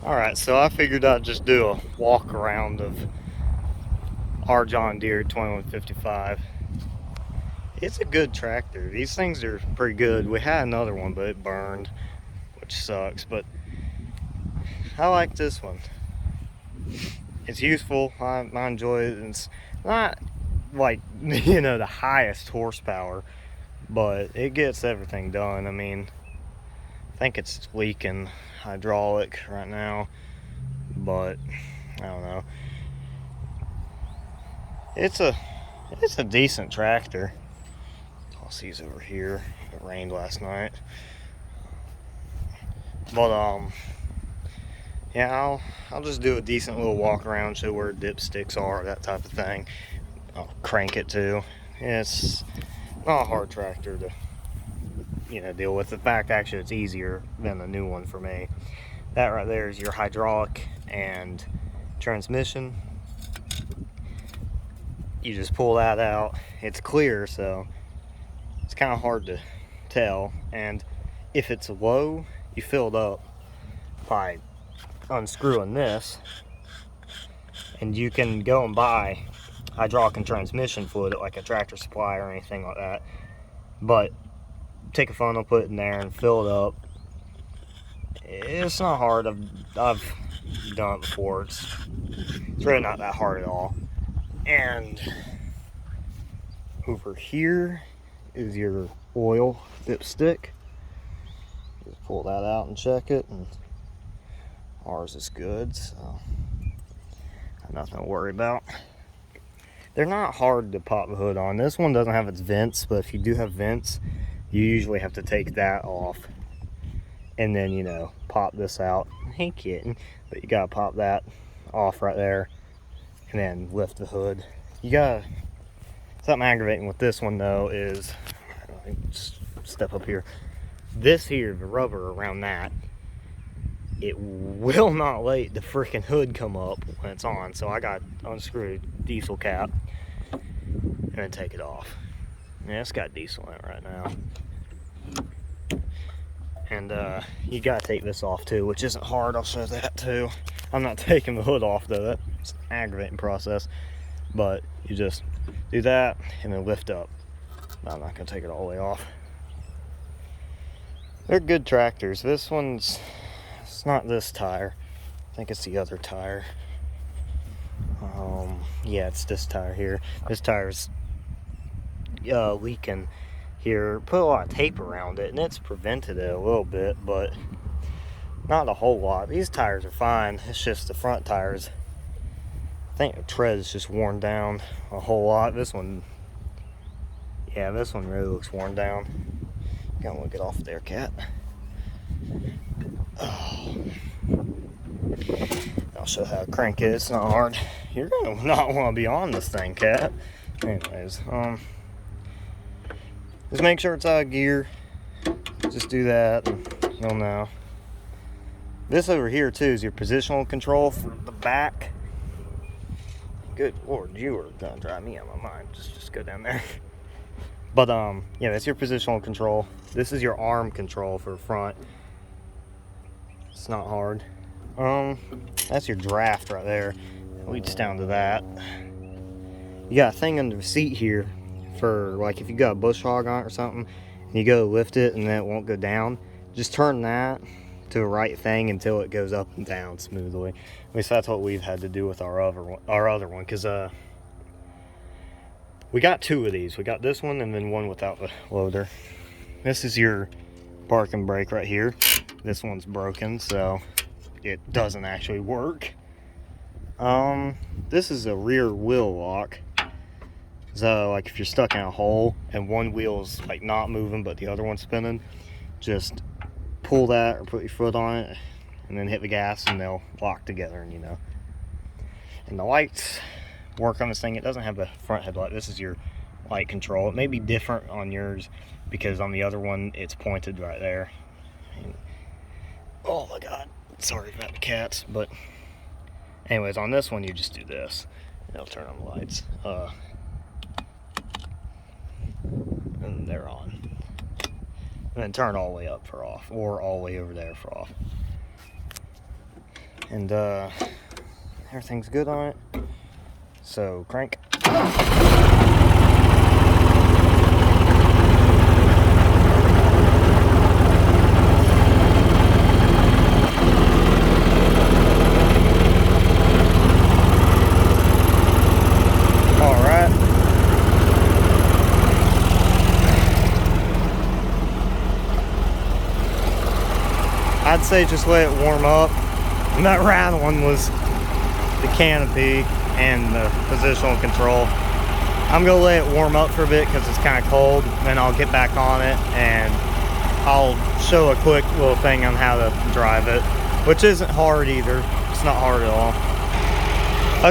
Alright, so I figured I'd just do a walk around of our John Deere 2155. It's a good tractor. These things are pretty good. We had another one, but it burned, which sucks, but I like this one. It's useful. I enjoy it. It's not like, the highest horsepower, but it gets everything done. I mean, I think it's leaking hydraulic right now, but I don't know. It's a decent tractor. I'll see these over here. It rained last night, but yeah, I'll just do a decent little walk around, show where dipsticks are, that type of thing. I'll crank it too. It's not a hard tractor to deal with. In fact, actually, it's easier than the new one for me. That right there is your hydraulic and transmission. You just pull that out. It's clear, so it's kind of hard to tell. And if it's low, you fill it up by unscrewing this, and you can go and buy hydraulic and transmission fluid at like a Tractor Supply or anything like that. But take a funnel, put it in there, and fill it up. It's not hard. I've done it before. It's really not that hard at all. And over here is your oil dipstick. Just pull that out and check it, and ours is good, so nothing to worry about. They're not hard to pop the hood on. This one doesn't have its vents, but if you do have vents, you usually have to take that off and then pop this out. Hey kitten. But you gotta pop that off right there and then lift the hood. Something aggravating with this one though is, just step up here, this here, the rubber around that, it will not let the freaking hood come up when it's on. So I got unscrewed diesel cap and then take it off. Yeah, it's got diesel in it right now. And you gotta take this off too, which isn't hard. I'll show that too. I'm not taking the hood off though. That's an aggravating process. But you just do that and then lift up. I'm not gonna take it all the way off. They're good tractors. This one's, it's not this tire. I think it's the other tire. Yeah, it's this tire here. This tire's leaking here. Put a lot of tape around it, and it's prevented it a little bit, but not a whole lot. These tires are fine. It's just the front tires. I think the tread is just worn down a whole lot. This one, yeah, this one really looks worn down. Gotta want to get off there, cat. Oh. I'll show how to crank it. It's not hard. You're gonna not want to be on this thing, cat. Anyways, just make sure it's out of gear. Just do that, and you'll know. This over here too is your positional control for the back. Good Lord, you are gonna drive me out of my mind. Just go down there. But yeah, that's your positional control. This is your arm control for front. It's not hard. That's your draft right there. It leads down to that. You got a thing under the seat here for like if you got a bush hog on it or something, and you go lift it and then it won't go down. Just turn that to the right thing until it goes up and down smoothly. At least that's what we've had to do with our other one, because we got two of these. We got this one and then one without the loader. This is your parking brake right here. This one's broken, so it doesn't actually work. This is a rear wheel lock. So like if you're stuck in a hole and one wheel's like not moving but the other one's spinning, just pull that or put your foot on it and then hit the gas and they'll lock together, and And the lights work on this thing. It doesn't have a front headlight. This is your light control. It may be different on yours because on the other one it's pointed right there. And, oh my god, sorry about the cats. But anyways, on this one you just do this. It'll turn on the lights. And they're on. And then turn all the way up for off, or all the way over there for off. and everything's good on it. So crank. I'd say just let it warm up. And that round one was the canopy and the positional control. I'm gonna let it warm up for a bit because it's kind of cold. Then I'll get back on it and I'll show a quick little thing on how to drive it, which isn't hard either. It's not hard at all.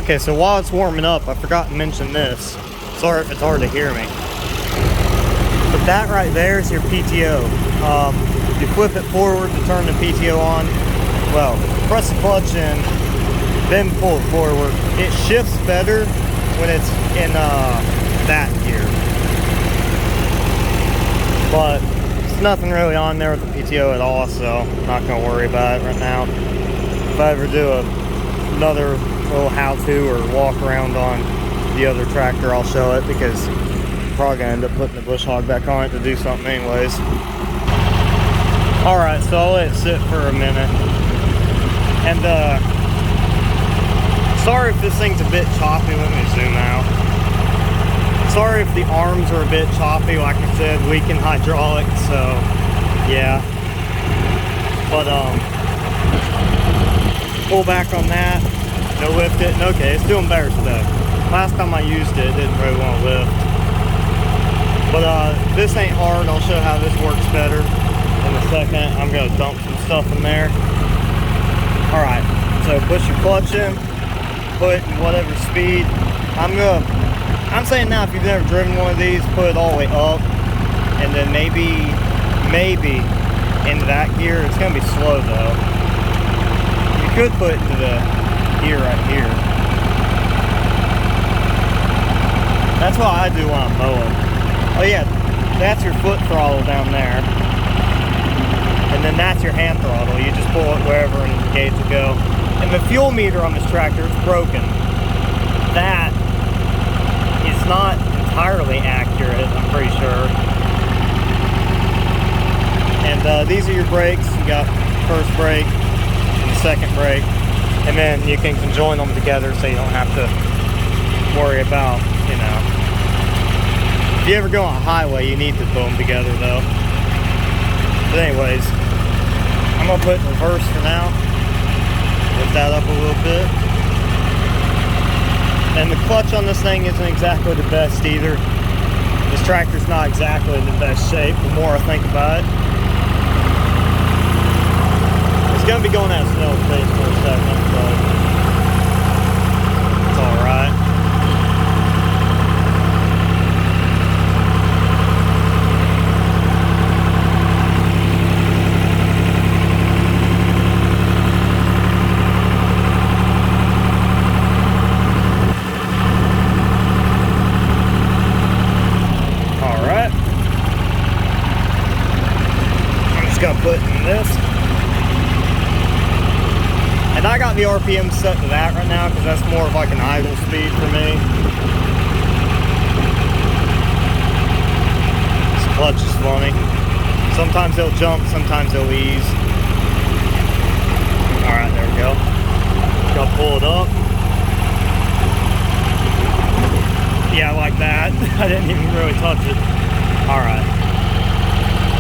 Okay, so while it's warming up, I forgot to mention this. Sorry if it's hard to hear me. But that right there is your PTO. You flip it forward to turn the PTO on. Well, press the clutch in, then pull it forward. It shifts better when it's in that gear. But there's nothing really on there with the PTO at all, so I'm not going to worry about it right now. If I ever do another little how-to or walk around on the other tractor, I'll show it, because I'm probably going to end up putting the bush hog back on it to do something anyways. Alright, so I'll let it sit for a minute. And sorry if this thing's a bit choppy. Let me zoom out. Sorry if the arms are a bit choppy. Like I said, weakened hydraulic, so yeah. But pull back on that, no lift it, and okay, it's doing better today. Last time I used it, it didn't really want to lift. But this ain't hard. I'll show how this works better in a second. I'm gonna dump some stuff in there. Alright, so push your clutch in, put it in whatever speed. I'm saying now, if you've never driven one of these, put it all the way up, and then maybe into that gear. It's gonna be slow though. You could put it into the gear right here. That's what I do when I'm mowing. Oh yeah, that's your foot throttle down there. And then that's your hand throttle. You just pull it wherever and the gauge will go. And the fuel meter on this tractor is broken. That is not entirely accurate, I'm pretty sure. And these are your brakes. You got first brake and the second brake. And then you can conjoin them together so you don't have to worry about, you know. If you ever go on a highway, you need to put them together though. But anyways, I'm gonna put it in reverse for now. Lift that up a little bit. And the clutch on this thing isn't exactly the best either. This tractor's not exactly in the best shape, the more I think about it. It's gonna be going at a snail's pace for a second, but it's alright. Gonna put in this, and I got the RPM set to that right now because that's more of like an idle speed for me. This clutch is funny. Sometimes they'll jump, sometimes they'll ease. Alright, there we go. Gotta pull it up. Yeah, like that. I didn't even really touch it. Alright.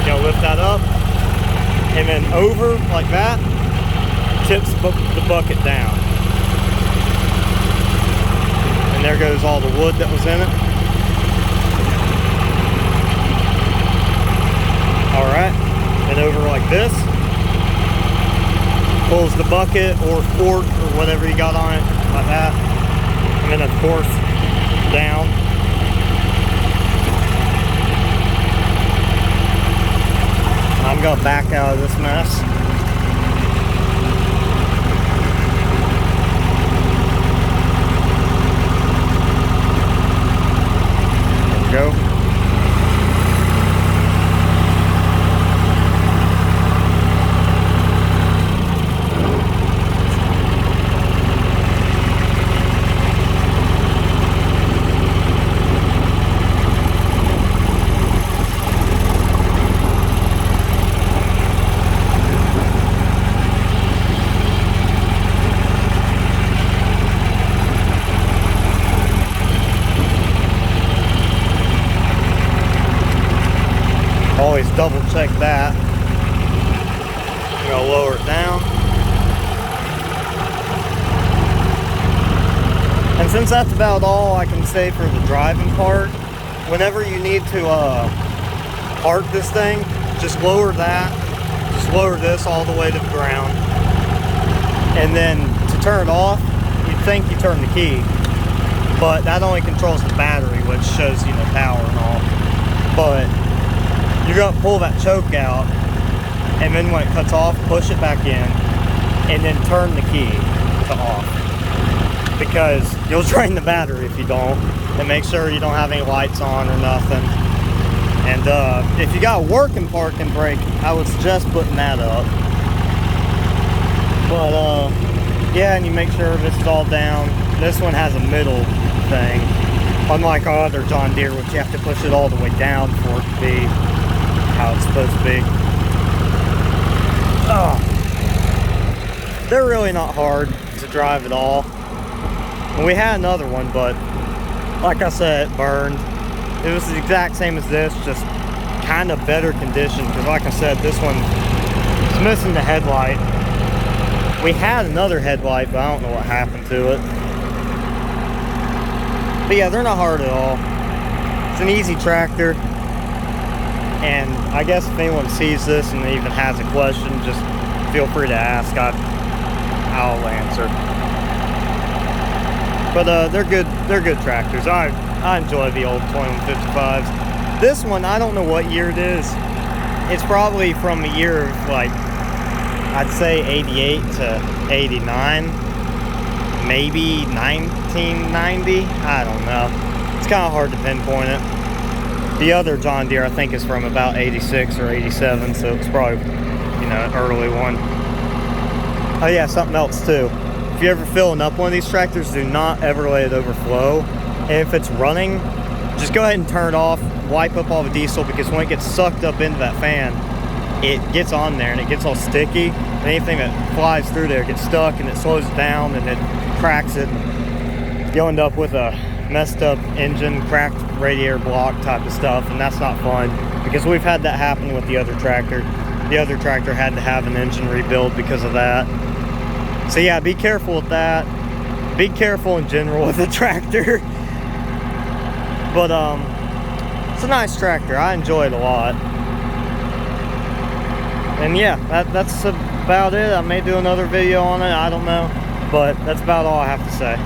Gotta lift that up. And then over like that, tips the bucket down. And there goes all the wood that was in it. Alright, and over like this. Pulls the bucket or fork or whatever you got on it, like that. And then of course, down. I'm gonna back out of this mess. There we go. just double check that. I'm gonna lower it down. And since that's about all I can say for the driving part, whenever you need to park this thing, just lower that. Just lower this all the way to the ground. And then to turn it off, you'd think you turn the key, but that only controls the battery, which shows, you know, power and all. But you're gonna pull that choke out, and then when it cuts off, push it back in, and then turn the key to off. Because you'll drain the battery if you don't. And make sure you don't have any lights on or nothing. And if you got a working parking brake, I would suggest putting that up. But yeah, and you make sure this is all down. This one has a middle thing, unlike our other John Deere, which you have to push it all the way down for it to be how it's supposed to be. They're really not hard to drive at all. And we had another one, but like I said, it burned. It was the exact same as this, just kind of better condition, because like I said, this one is missing the headlight. We had another headlight, but I don't know what happened to it. But yeah, they're not hard at all. It's an easy tractor. And I guess if anyone sees this and even has a question, just feel free to ask. I'll answer. But they're good tractors. I enjoy the old 2155s. This one, I don't know what year it is. It's probably from a year of, like, I'd say 88 to 89, maybe 1990. I don't know. It's kind of hard to pinpoint it. The other John Deere, I think, is from about 86 or 87, so it's probably, you know, an early one. Oh yeah, something else too. If you're ever filling up one of these tractors, do not ever let it overflow. And if it's running, just go ahead and turn it off, wipe up all the diesel, because when it gets sucked up into that fan, it gets on there and it gets all sticky. And anything that flies through there gets stuck, and it slows it down and it cracks it. You'll end up with a messed up engine, cracked radiator block type of stuff, and that's not fun, because we've had that happen with the other tractor. The other tractor had to have an engine rebuild because of that. So yeah, be careful with that. Be careful in general with the tractor. But it's a nice tractor. I enjoy it a lot. And yeah, that's about it. I may do another video on it, I don't know, but that's about all I have to say.